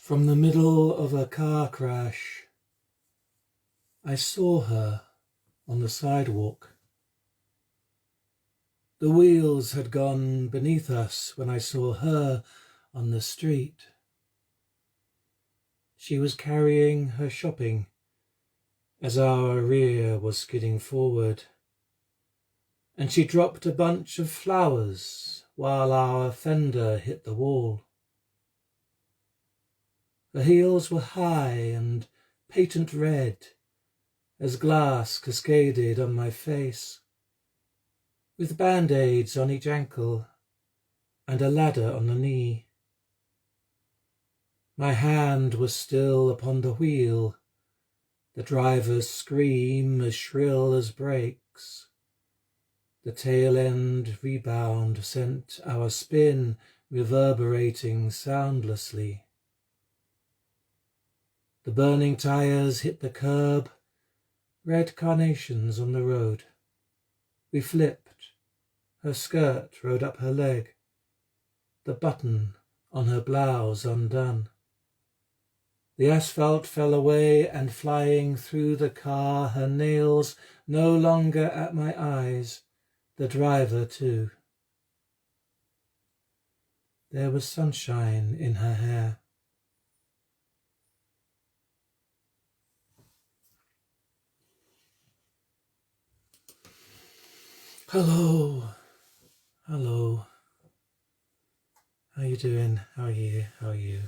From the middle of a car crash, I saw her on the sidewalk. The wheels had gone beneath us when I saw her on the street. She was carrying her shopping as our rear was skidding forward, and she dropped a bunch of flowers while our fender hit the wall. Her heels were high and patent red as glass cascaded on my face, with band-aids on each ankle and a ladder on the knee. My hand was still upon the wheel, the driver's scream as shrill as brakes. The tail-end rebound sent our spin reverberating soundlessly. The burning tires hit the curb, red carnations on the road. We flipped. Her skirt rode up her leg, the button on her blouse undone. The asphalt fell away, and flying through the car, her nails no longer at my eyes, the driver too. There was sunshine in her hair. Hello. Hello. How you doing? How are you? How are you?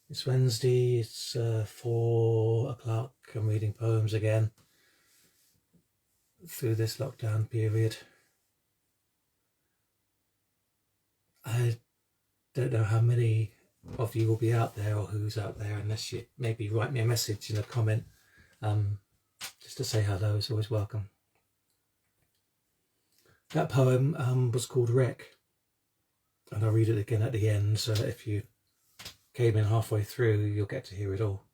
It's Wednesday, it's 4 o'clock. I'm reading poems again through this lockdown period. I don't know how many of you will be out there or who's out there, unless you maybe write me a message in a comment. Just to say hello is always welcome. That poem was called Wreck, and I'll read it again at the end, so that if you came in halfway through, you'll get to hear it all.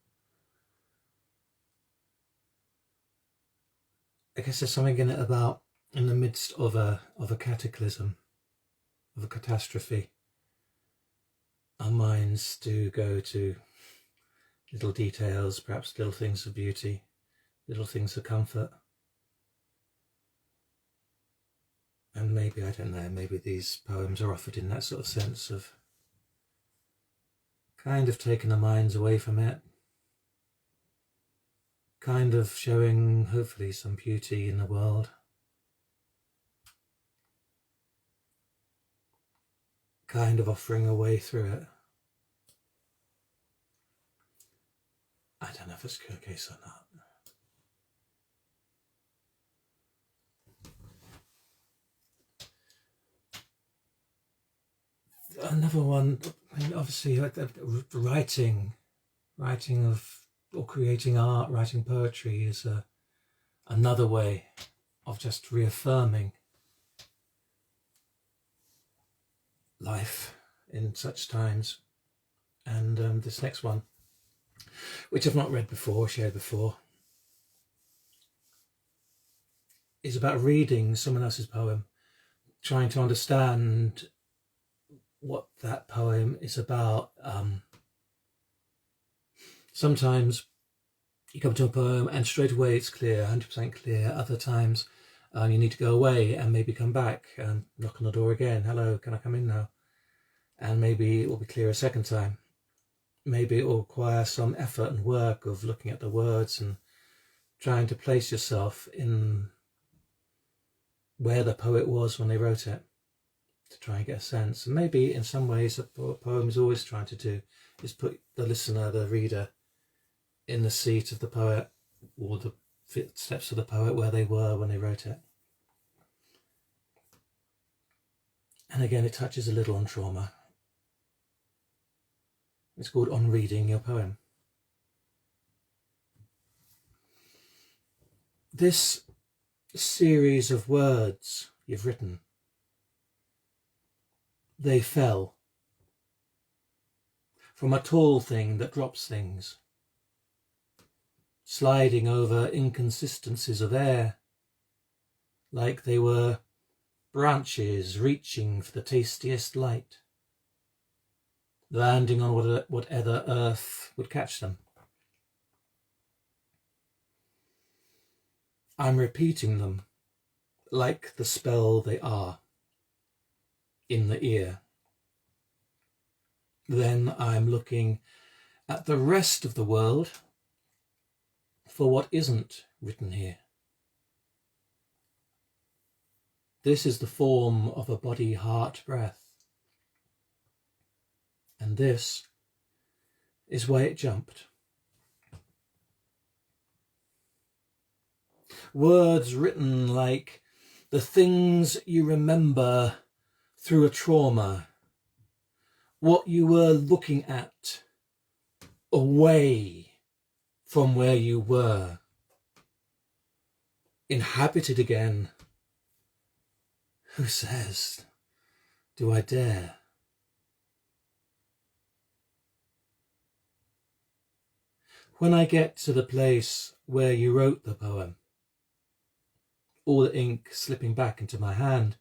I guess there's something in it about in the midst of a cataclysm, of a catastrophe, our minds do go to little details, perhaps little things of beauty, little things of comfort. And maybe, I don't know, maybe these poems are offered in that sort of sense of kind of taking the minds away from it, kind of showing, hopefully, some beauty in the world. Kind of offering a way through it. I don't know if it's the case or not. Another one, I mean, obviously, writing of, or creating art, writing poetry is another way of just reaffirming life in such times. And this next one, which I've not read before, shared before, is about reading someone else's poem, trying to understand what that poem is about. Sometimes you come to a poem and straight away it's clear, 100% clear. Other times you need to go away and maybe come back and knock on the door again. Hello, can I come in now? And maybe it will be clear a second time. Maybe it will require some effort and work of looking at the words and trying to place yourself in where the poet was when they wrote it, to try and get a sense. And maybe in some ways what a poem is always trying to do is put the listener, the reader, in the seat of the poet, or the footsteps of the poet where they were when they wrote it. And again, it touches a little on trauma. It's called On Reading Your Poem. This series of words you've written, they fell from a tall thing that drops things, sliding over inconsistencies of air, like they were branches reaching for the tastiest light. landing on whatever earth would catch them. I'm repeating them like the spell they are in the ear. Then I'm looking at the rest of the world for what isn't written here. This is the form of a body, heart, breath. And this is why it jumped. Words written like the things you remember through a trauma, what you were looking at away from where you were, inhabited again. Who says, do I dare? When I get to the place where you wrote the poem, all the ink slipping back into my hand,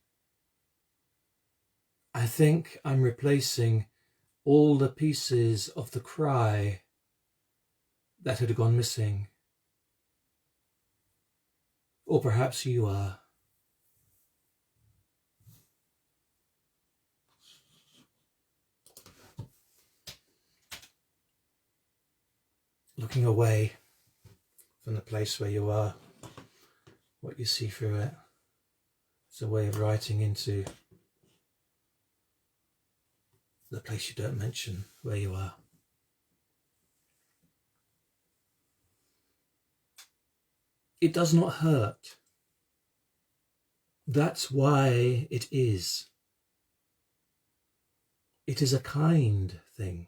I think I'm replacing all the pieces of the cry that had gone missing. Or perhaps you are. Looking away from the place where you are, what you see through it. It's a way of writing into the place you don't mention where you are. It does not hurt. That's why it is. It is a kind thing.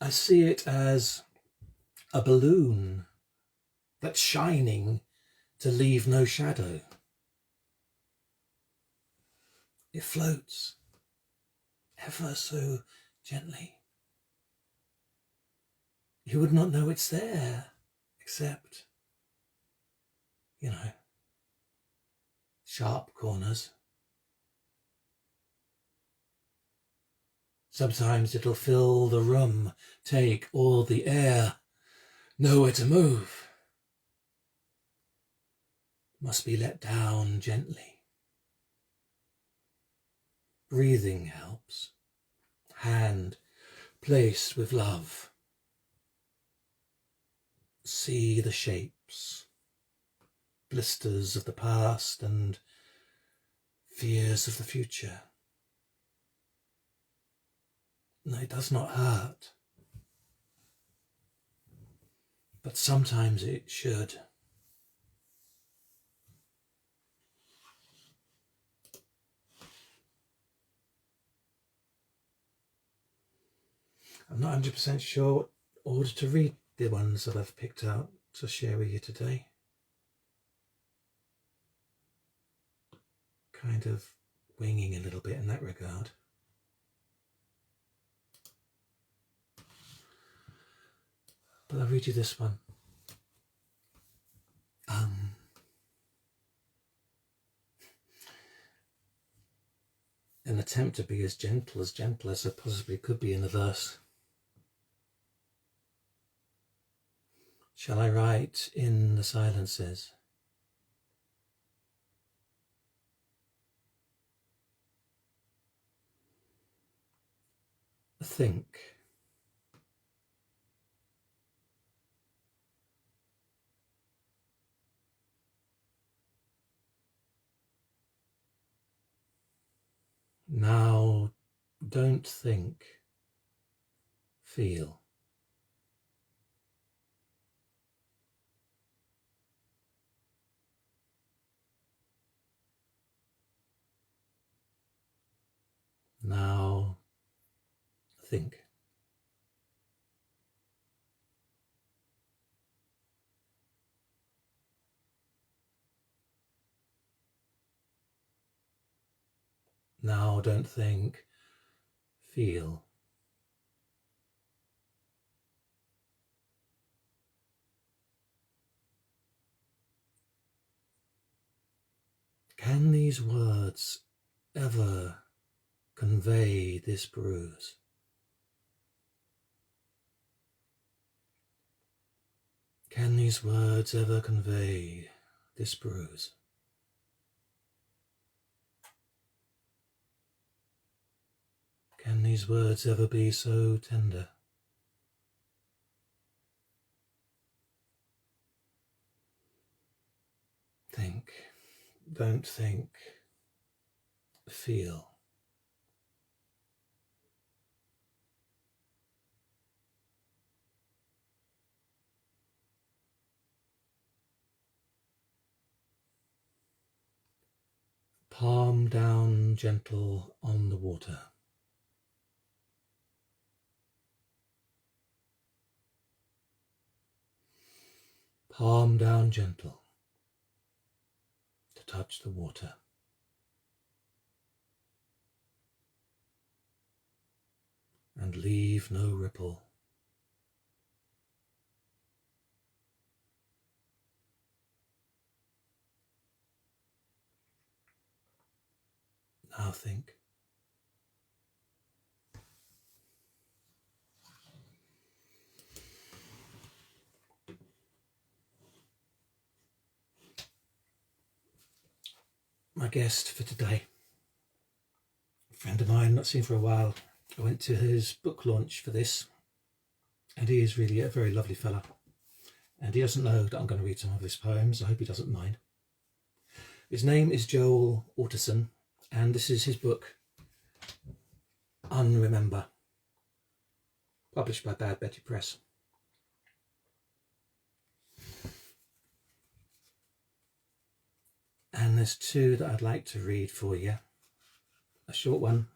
I see it as a balloon that's shining to leave no shadow. It floats ever so gently. You would not know it's there, except, sharp corners. Sometimes it'll fill the room, take all the air, nowhere to move. Must be let down gently. Breathing helps. Hand placed with love. See the shapes, blisters of the past and fears of the future. No, it does not hurt. But sometimes it should. I'm not 100% sure what order to read the ones that I've picked out to share with you today. Kind of winging a little bit in that regard. But I'll read you this one. An attempt to be as gentle as I possibly could be in the verse. Shall I write in the silences? Think. Now, don't think, feel. Now, think. Now, don't think, feel. Can these words ever convey this bruise? Can these words ever convey this bruise? Can these words ever be so tender? Think, don't think, feel. Palm down gentle on the water. Palm down gentle to touch the water. And leave no ripple. Now think. My guest for today, a friend of mine, not seen for a while. I went to his book launch for this, and he is really a very lovely fella. And he doesn't know that I'm going to read some of his poems. I hope he doesn't mind. His name is Joel Auterson, and this is his book, Unremember, published by Bad Betty Press. And there's two that I'd like to read for you. A short one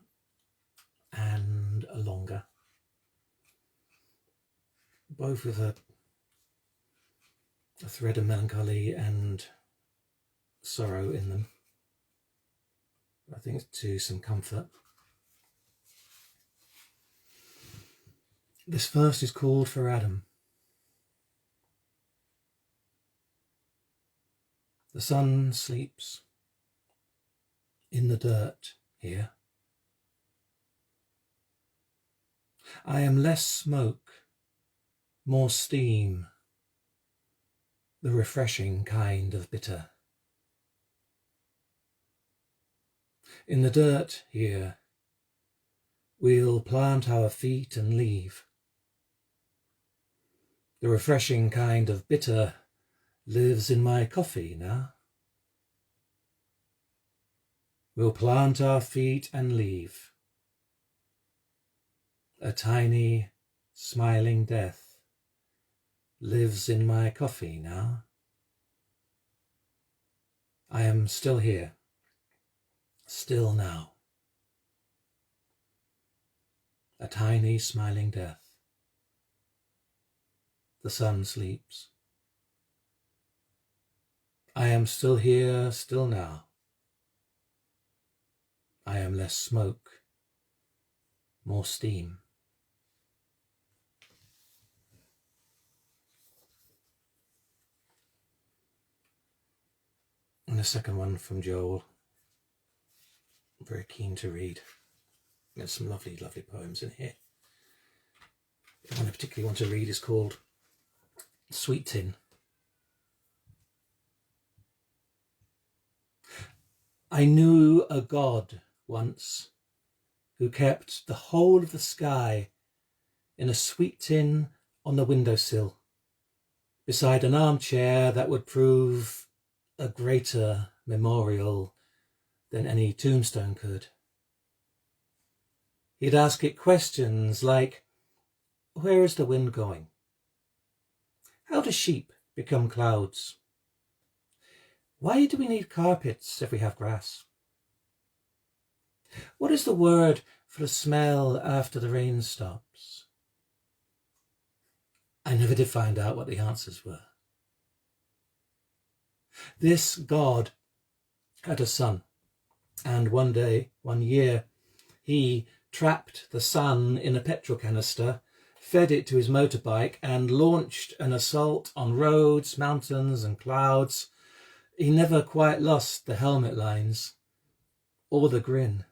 and a longer. Both with a thread of melancholy and sorrow in them. I think it's to some comfort. This first is called For Adam. The sun sleeps in the dirt here. I am less smoke, more steam, the refreshing kind of bitter. In the dirt here, we'll plant our feet and leave. The refreshing kind of bitter lives in my coffee now. We'll plant our feet and leave. A tiny, smiling death lives in my coffee now. I am still here, still now. A tiny, smiling death. The sun sleeps. I am still here, still now. I am less smoke, more steam. And the second one from Joel, I'm very keen to read. There's some lovely, lovely poems in here. The one I particularly want to read is called Sweet Tin. I knew a god once who kept the whole of the sky in a sweet tin on the windowsill, beside an armchair that would prove a greater memorial than any tombstone could. He'd ask it questions like, where is the wind going? How do sheep become clouds? Why do we need carpets if we have grass? What is the word for the smell after the rain stops? I never did find out what the answers were. This god had a son, and one year, he trapped the sun in a petrol canister, fed it to his motorbike, and launched an assault on roads, mountains, and clouds. He never quite lost the helmet lines or the grin.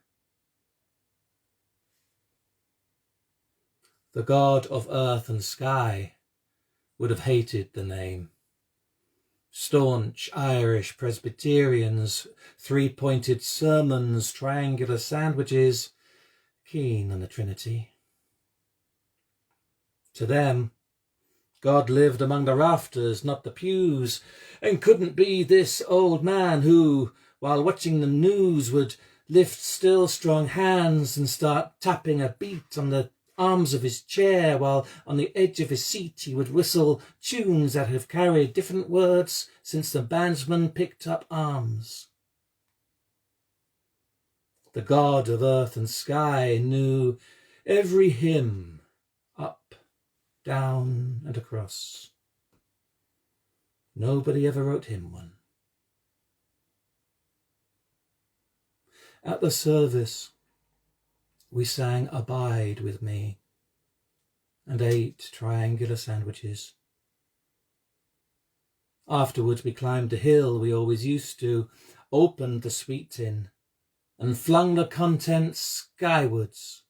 The God of earth and sky would have hated the name. Staunch Irish Presbyterians, three-pointed sermons, triangular sandwiches, keen on the Trinity. To them, God lived among the rafters, not the pews, and couldn't be this old man who, while watching the news, would lift still strong hands and start tapping a beat on the arms of his chair, while on the edge of his seat he would whistle tunes that have carried different words since the bandsman picked up arms. The God of earth and sky knew every hymn, up, down and across. Nobody ever wrote him one. At the service, we sang Abide with Me and ate triangular sandwiches. Afterwards we climbed the hill we always used to, opened the sweet tin and flung the contents skywards.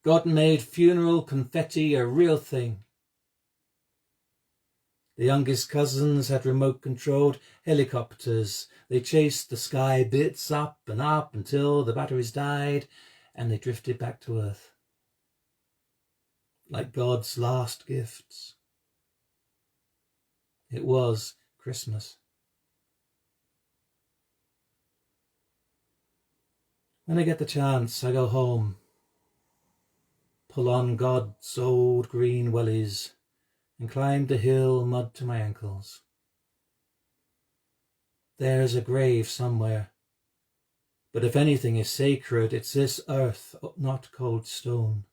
God made funeral confetti a real thing. The youngest cousins had remote-controlled helicopters. They chased the sky bits up and up until the batteries died and they drifted back to Earth. Like God's last gifts. It was Christmas. When I get the chance, I go home, pull on God's old green wellies, and climb the hill, mud to my ankles. There's a grave somewhere, but if anything is sacred, it's this earth, not cold stone.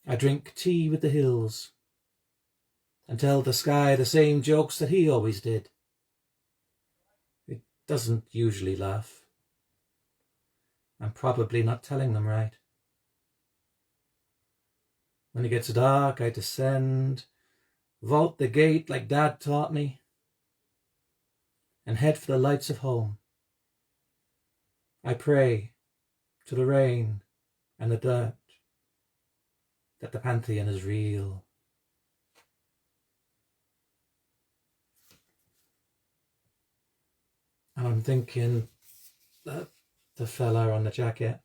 I drink tea with the hills and tell the sky the same jokes that he always did. It doesn't usually laugh. I'm probably not telling them right. When it gets dark, I descend, vault the gate like Dad taught me, and head for the lights of home. I pray to the rain and the dirt that the Pantheon is real. And I'm thinking that the fella on the jacket,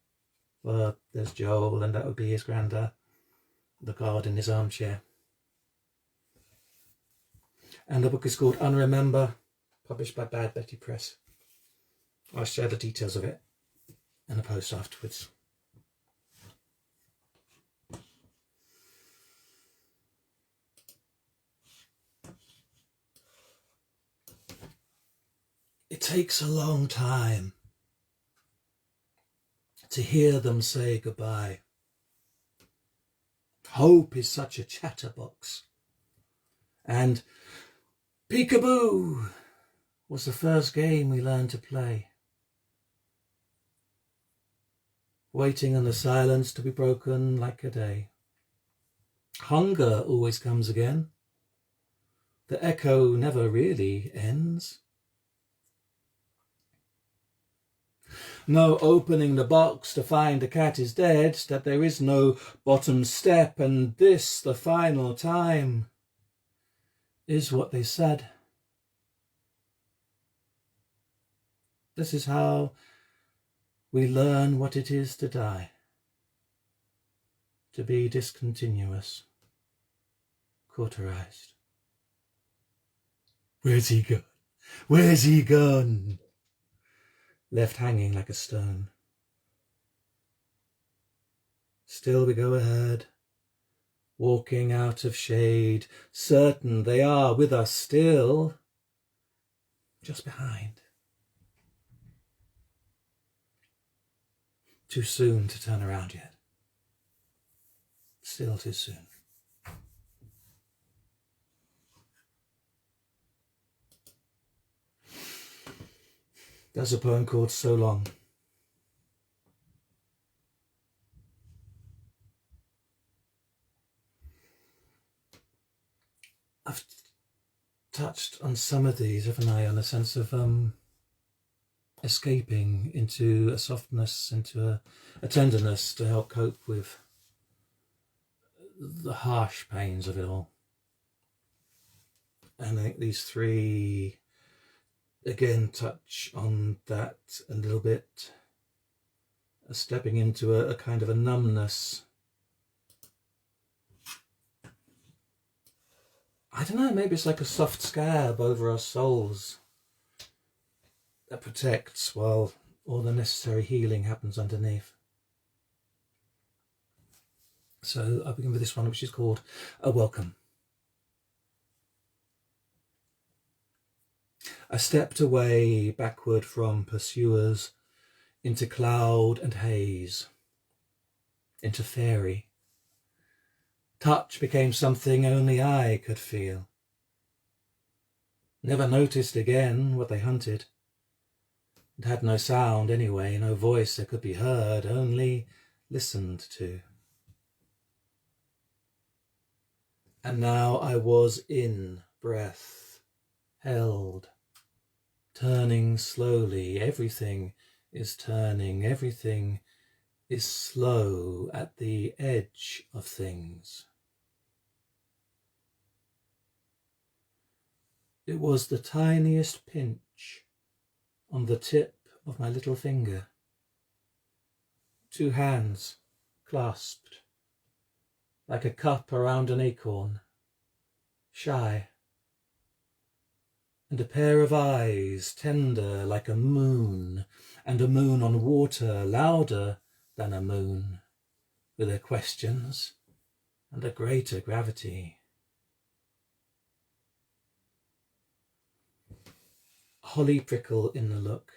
well, there's Joel, and that would be his granddad, the God in his armchair. And the book is called Unremember, published by Bad Betty Press. I'll share the details of it in a post afterwards. It takes a long time to hear them say goodbye. Hope is such a chatterbox. And peekaboo was the first game we learned to play. Waiting on the silence to be broken like a day. Hunger always comes again. The echo never really ends. No opening the box to find the cat is dead, that there is no bottom step, and this, the final time, is what they said. This is how we learn what it is to die, to be discontinuous, cauterized. Where's he gone? Where's he gone? Left hanging like a stone. Still we go ahead, walking out of shade, certain they are with us still, just behind. Too soon to turn around yet. Still too soon. There's a poem called So Long. I've touched on some of these, haven't I, on a sense of escaping into a softness, into a tenderness to help cope with the harsh pains of it all. And I think these three again touch on that a little bit, stepping into a kind of a numbness. I don't know, maybe it's like a soft scab over our souls that protects while all the necessary healing happens underneath. So I'll begin with this one, which is called A Welcome. I stepped away backward from pursuers, into cloud and haze, into fairy. Touch became something only I could feel. Never noticed again what they hunted. It had no sound anyway, no voice that could be heard, only listened to. And now I was in breath, held, turning slowly. Everything is turning, everything is slow at the edge of things. It was the tiniest pinch on the tip of my little finger. 2 hands clasped, like a cup around an acorn, shy. And a pair of eyes, tender like a moon, and a moon on water, louder than a moon, with their questions and a greater gravity. Holly prickle in the look,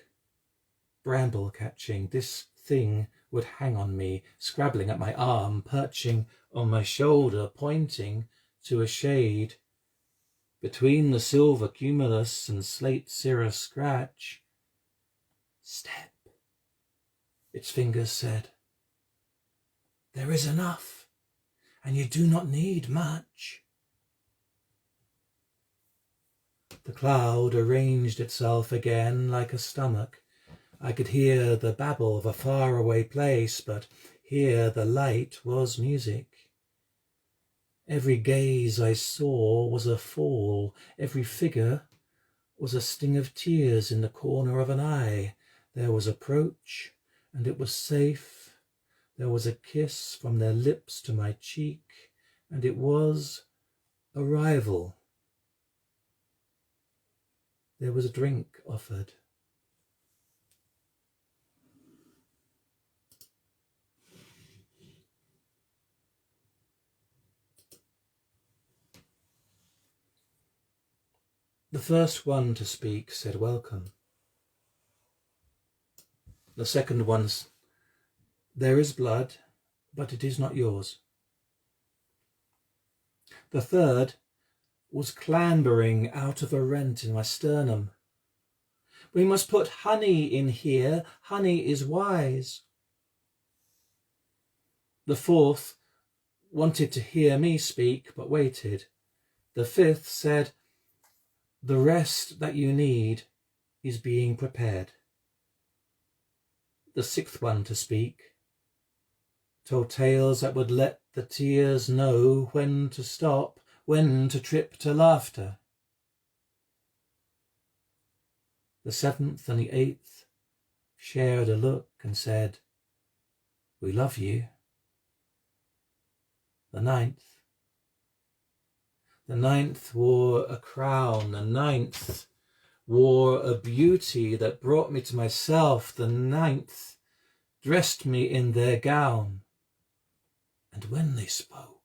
bramble catching, this thing would hang on me, scrabbling at my arm, perching on my shoulder, pointing to a shade between the silver cumulus and slate cirrus scratch. Step, its fingers said. There is enough, and you do not need much. The cloud arranged itself again like a stomach. I could hear the babble of a faraway place, but here the light was music. Every gaze I saw was a fall. Every figure was a sting of tears in the corner of an eye. There was approach, and it was safe. There was a kiss from their lips to my cheek, and it was arrival. There was a drink offered. The first one to speak said welcome. The second one's, there is blood, but it is not yours. The third was clambering out of a rent in my sternum. We must put honey in here. Honey is wise. The fourth wanted to hear me speak, but waited. The fifth said, the rest that you need is being prepared. The sixth one to speak told tales that would let the tears know when to stop, when to trip to laughter. The seventh and the eighth shared a look and said, we love you. The ninth wore a crown. The ninth wore a beauty that brought me to myself. The ninth dressed me in their gown. And when they spoke,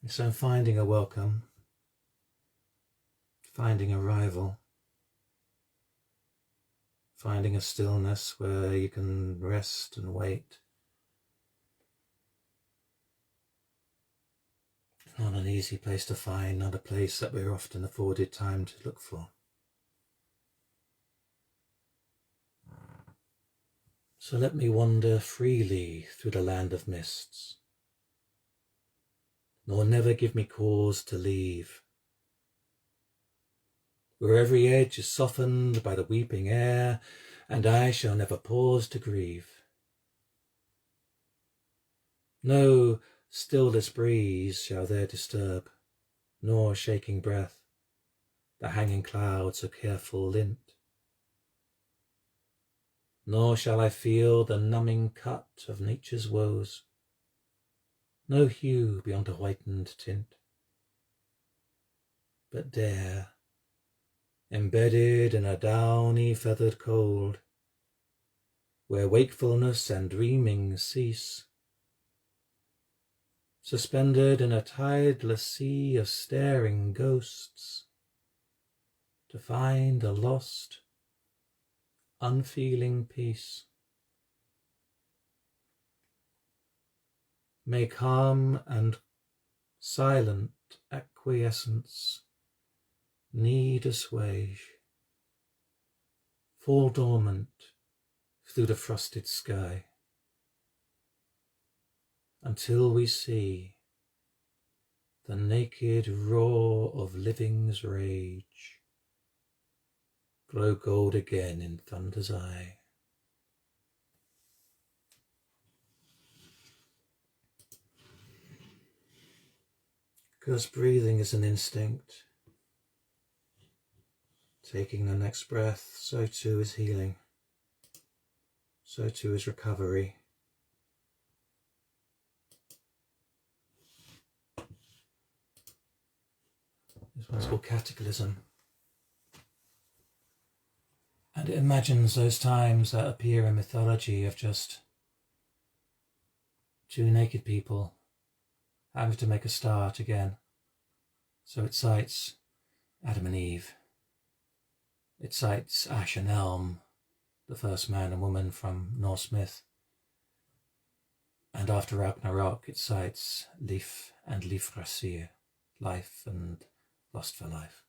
so finding a welcome, finding a rival, finding a stillness where you can rest and wait. It's not an easy place to find, not a place that we're often afforded time to look for. So let me wander freely through the land of mists, nor never give me cause to leave, where every edge is softened by the weeping air, and I shall never pause to grieve. No stillless breeze shall there disturb, nor shaking breath the hanging clouds of careful lint. Nor shall I feel the numbing cut of nature's woes, no hue beyond a whitened tint, but dare, embedded in a downy feathered cold, where wakefulness and dreaming cease, suspended in a tideless sea of staring ghosts, to find a lost, unfeeling peace. May calm and silent acquiescence need assuage, fall dormant through the frosted sky, until we see the naked roar of living's rage glow gold again in thunder's eye. Because breathing is an instinct, taking the next breath, so too is healing, so too is recovery. This one's called Cataclysm. And it imagines those times that appear in mythology of just two naked people having to make a start again. So it cites Adam and Eve. It cites Ash and Elm, the first man and woman from Norse myth. And after Ragnarok, it cites Lif and Lifrasir, life and lust for life.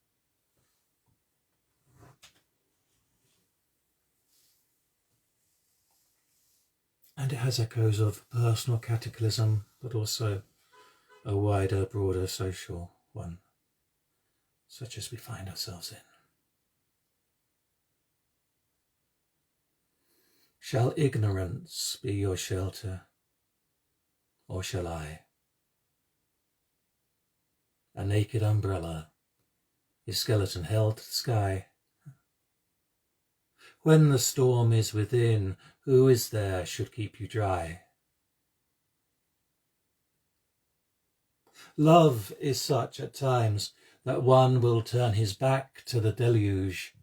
And it has echoes of personal cataclysm, but also a wider, broader social one, such as we find ourselves in. Shall ignorance be your shelter, or shall I? A naked umbrella, his skeleton held to the sky. When the storm is within, who is there should keep you dry? Love is such at times that one will turn his back to the deluge,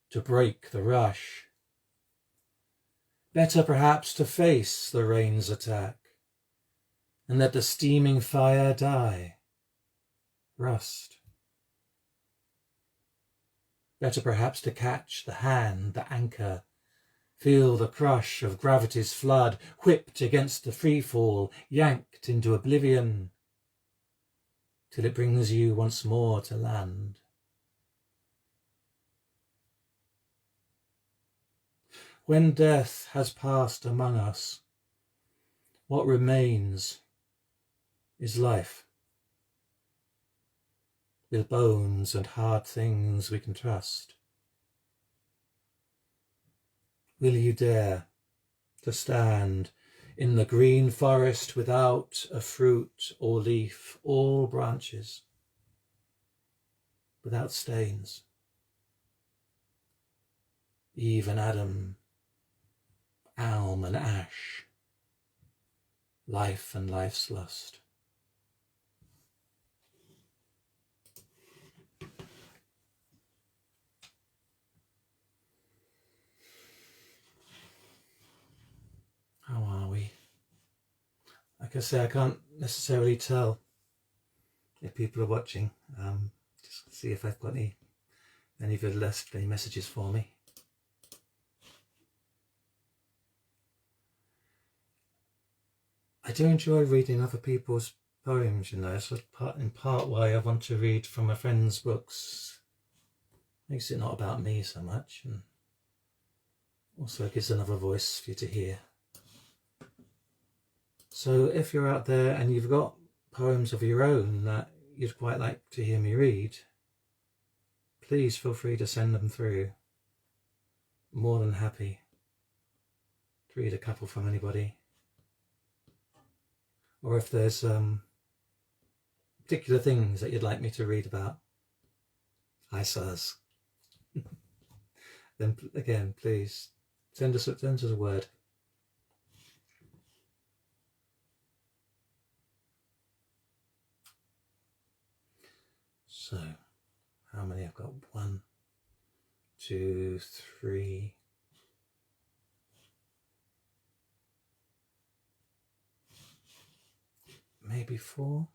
to break the rush. Better perhaps to face the rain's attack, and let the steaming fire die, rust. Better perhaps to catch the hand, the anchor, feel the crush of gravity's flood, whipped against the free fall, yanked into oblivion, till it brings you once more to land. When death has passed among us, what remains is life, with bones and hard things we can trust. Will you dare to stand in the green forest without a fruit or leaf, all branches, without stains? Eve and Adam, Alm and Ash, life and life's lust. How are we? Like I say, I can't necessarily tell if people are watching. Just see if I've got any of you left any messages for me. I do enjoy reading other people's poems, you know. So in part why I want to read from a friend's books. Makes it not about me so much, and Also gives another voice for you to hear. So if you're out there and you've got poems of your own that you'd quite like to hear me read, please feel free to send them through. More than happy to read a couple from anybody. Or if there's particular things that you'd like me to read about, hi sirs, then again, please send us a word. So, how many I've got? 1, 2, 3. Maybe 4?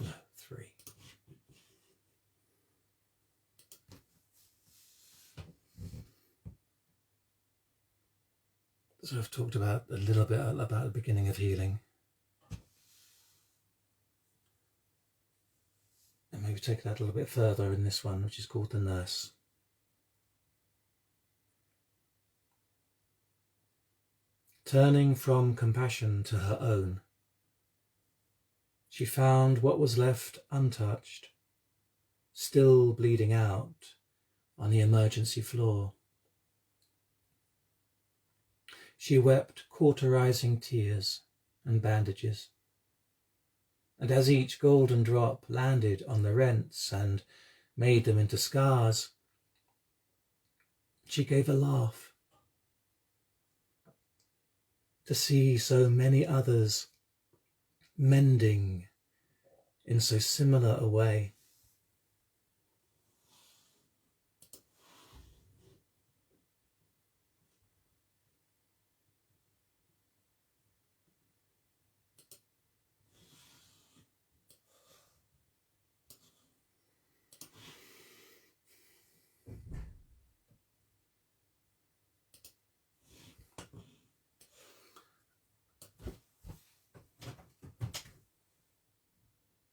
No, 3. So I've talked about a little bit about the beginning of healing. And maybe take that a little bit further in this one, which is called The Nurse. Turning from compassion to her own, she found what was left untouched, still bleeding out on the emergency floor. She wept cauterizing tears and bandages, and as each golden drop landed on the rents and made them into scars, she gave a laugh to see so many others mending in so similar a way.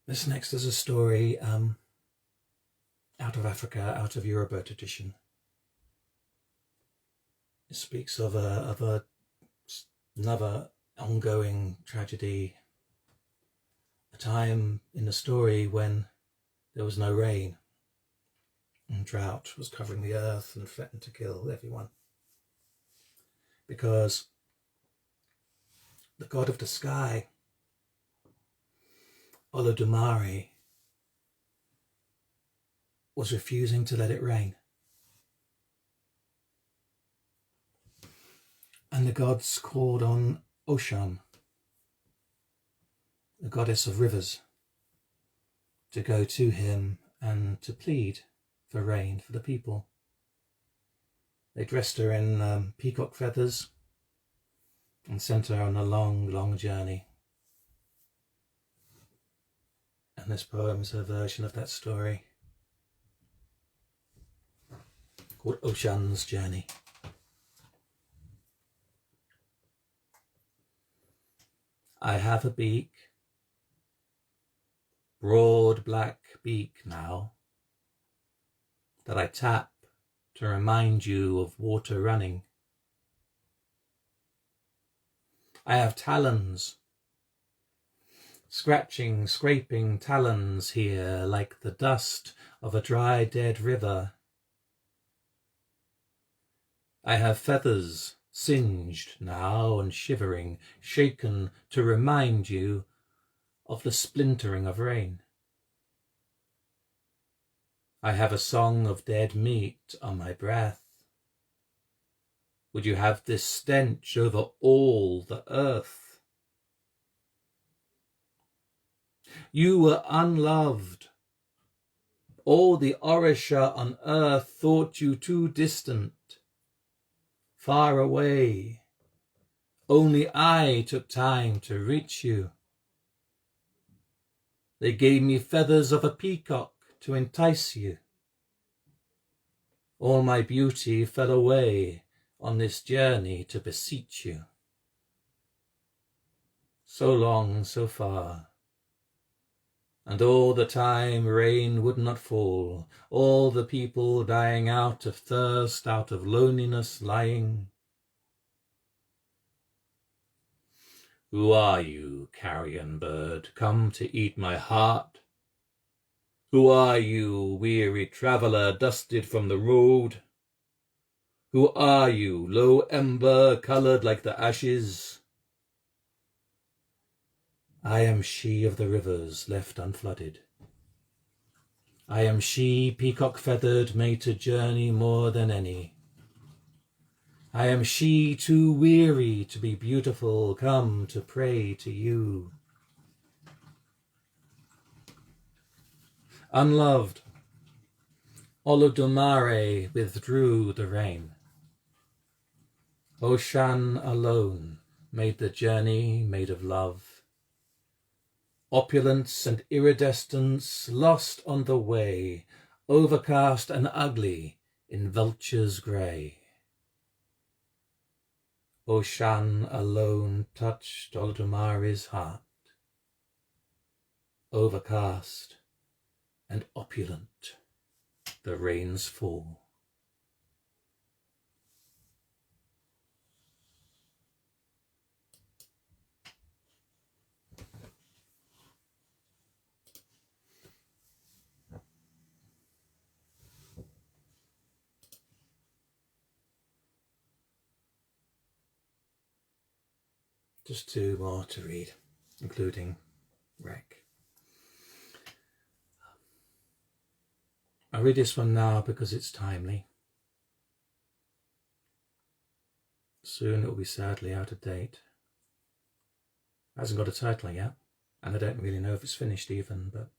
This next is a story out of Africa, out of Yoruba tradition. It speaks of another ongoing tragedy, a time in the story when there was no rain and drought was covering the earth and threatened to kill everyone. Because the god of the sky, Olodumare, was refusing to let it rain. And the gods called on Oshun, the goddess of rivers, to go to him and to plead for rain for the people. They dressed her in peacock feathers and sent her on a long, long journey. And this poem is a version of that story called Oshun's Journey. I have a beak, broad black beak now, that I tap to remind you of water running. I have talons, scratching, scraping talons here like the dust of a dry, dead river. I have feathers, singed now and shivering, shaken to remind you of the splintering of rain. I have a song of dead meat on my breath. Would you have this stench over all the earth? You were unloved. All the Orisha on earth thought you too distant, far away. Only I took time to reach you. They gave me feathers of a peacock to entice you. All my beauty fell away on this journey to beseech you. So long, so far, And all the time rain would not fall, all the people dying out of thirst, out of loneliness lying. Who are you, carrion bird, come to eat my heart? Who are you, weary traveller, dusted from the road? Who are you, low ember, coloured like the ashes? I am she of the rivers, left unflooded. I am she, peacock-feathered, made to journey more than any. I am she, too weary to be beautiful, come to pray to you. Unloved, Olodumare withdrew the rain. Oshun alone made the journey made of love. Opulence and iridescence lost on the way, overcast and ugly in vulture's grey. Oshun alone touched Olodumare's heart, overcast and opulent the rains fall. Just two more to read, including Wreck. I read this one now because it's timely. Soon it will be sadly out of date. It hasn't got a title yet, and I don't really know if it's finished even, but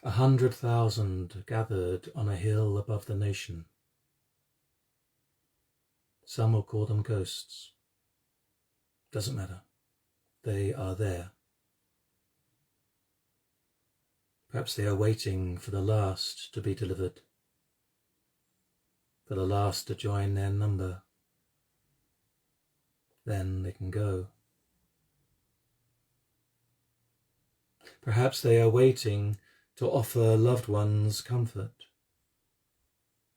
100,000 gathered on a hill above the nation. Some will call them ghosts. Doesn't matter. They are there. Perhaps they are waiting for the last to be delivered, for the last to join their number. Then they can go. Perhaps they are waiting to offer loved ones comfort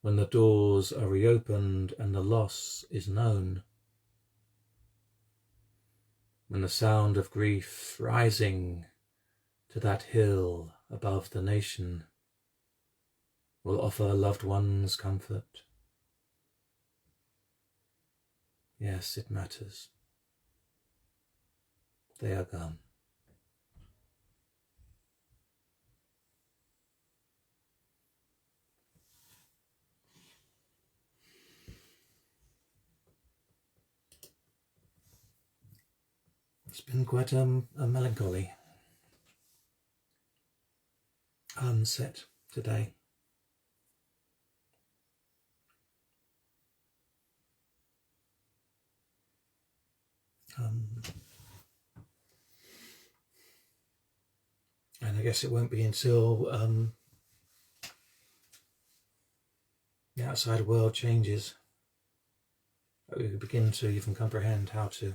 when the doors are reopened and the loss is known. When the sound of grief rising to that hill above the nation will offer loved ones comfort. Yes, it matters. They are gone. It's been quite a melancholy set today. And I guess it won't be until the outside world changes that we begin to even comprehend how to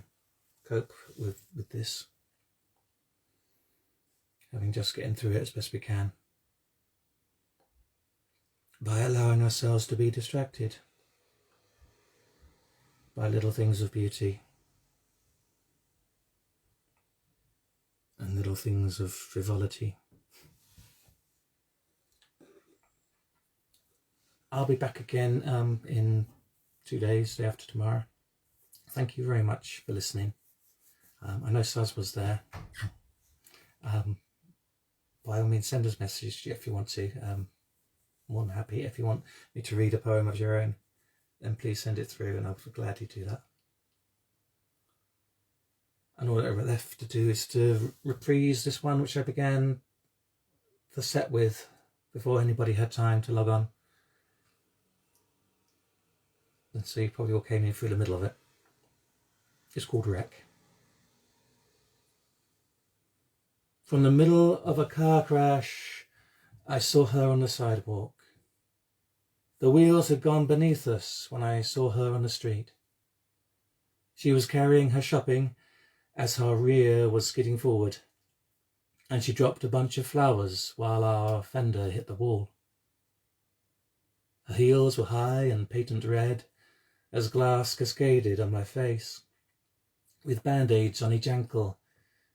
cope with this, having just getting through it as best we can by allowing ourselves to be distracted by little things of beauty and little things of frivolity. I'll be back again in 2 days, day after tomorrow. Thank you very much for listening. I know Saz was there. By all means, send us a message if you want to. More than happy. If you want me to read a poem of your own, then please send it through and I'll gladly do that. And all that left to do is to reprise this one which I began the set with before anybody had time to log on. And so you probably all came in through the middle of it. It's called Wreck. From the middle of a car crash, I saw her on the sidewalk. The wheels had gone beneath us when I saw her on the street. She was carrying her shopping as her rear was skidding forward, and she dropped a bunch of flowers while our fender hit the wall. Her heels were high and patent red as glass cascaded on my face, with band-aids on each ankle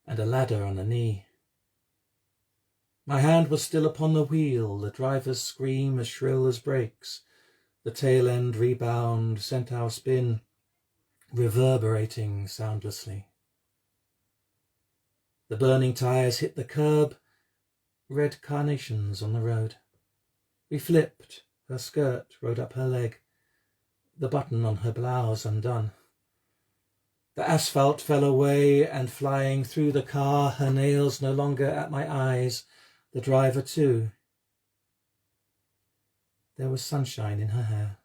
and a ladder on a knee. My hand was still upon the wheel, the driver's scream as shrill as brakes, the tail-end rebound sent our spin, reverberating soundlessly. The burning tires hit the curb, red carnations on the road. We flipped, her skirt rode up her leg, the button on her blouse undone. The asphalt fell away, and flying through the car, her nails no longer at my eyes, the driver too. There was sunshine in her hair.